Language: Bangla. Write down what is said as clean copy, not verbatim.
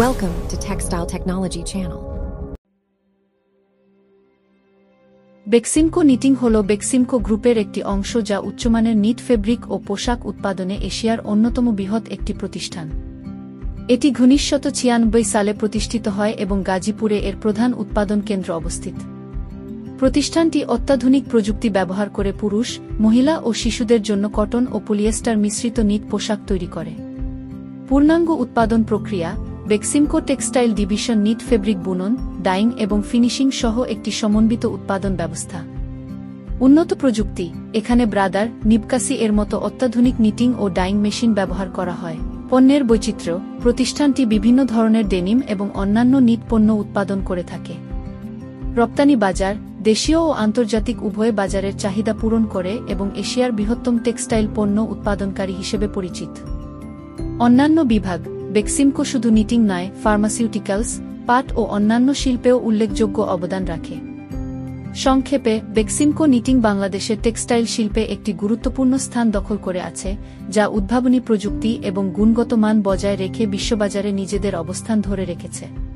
Welcome to Textile Technology Channel. Beximco knitting হল বেক্সিমকো গ্রুপের একটি অংশ যা উচ্চমানের নিট ফেব্রিক ও পোশাক উৎপাদনে এশিয়ার অন্যতম বৃহৎ একটি প্রতিষ্ঠান। এটি 1996 সালে প্রতিষ্ঠিত হয় এবং গাজীপুরে এর প্রধান উৎপাদন কেন্দ্র অবস্থিত। প্রতিষ্ঠানটি অত্যাধুনিক প্রযুক্তি ব্যবহার করে পুরুষ, মহিলা ও শিশুদের জন্য কটন ও পলিয়েস্টার মিশ্রিত নিট পোশাক তৈরি করে। পূর্ণাঙ্গ উৎপাদন প্রক্রিয়া Beximco textile division knit fabric বুনন, ডাইং এবং ফিনিশিং সহ একটি সমন্বিত উৎপাদন ব্যবস্থা। উন্নত প্রযুক্তি এখানে ব্রাদার, নিবকাসি এর মতো অত্যাধুনিক নিটিং ও ডাইং মেশিন ব্যবহার করা হয়। পণ্যের বৈচিত্র্য প্রতিষ্ঠানটি বিভিন্ন ধরনের ডেনিম এবং অন্যান্য নিট পণ্য উৎপাদন করে থাকে। রপ্তানি বাজার দেশীয় ও আন্তর্জাতিক উভয় বাজারের চাহিদা পূরণ করে এবং এশিয়ার বৃহত্তম টেক্সটাইল পণ্য উৎপাদনকারী হিসেবে পরিচিত। অন্যান্য বিভাগ বেক্সিমকো শুধু নিটিং নয়, ফার্মাসিউটিক্যালস, পাট ও অন্যান্য শিল্পেও উল্লেখযোগ্য অবদান রাখে। সংক্ষেপে, বেক্সিমকো নিটিং বাংলাদেশের টেক্সটাইল শিল্পে একটি গুরুত্বপূর্ণ স্থান দখল করে আছে, যা উদ্ভাবনী প্রযুক্তি এবং গুণগত মান বজায় রেখে বিশ্ববাজারে নিজেদের অবস্থান ধরে রেখেছে।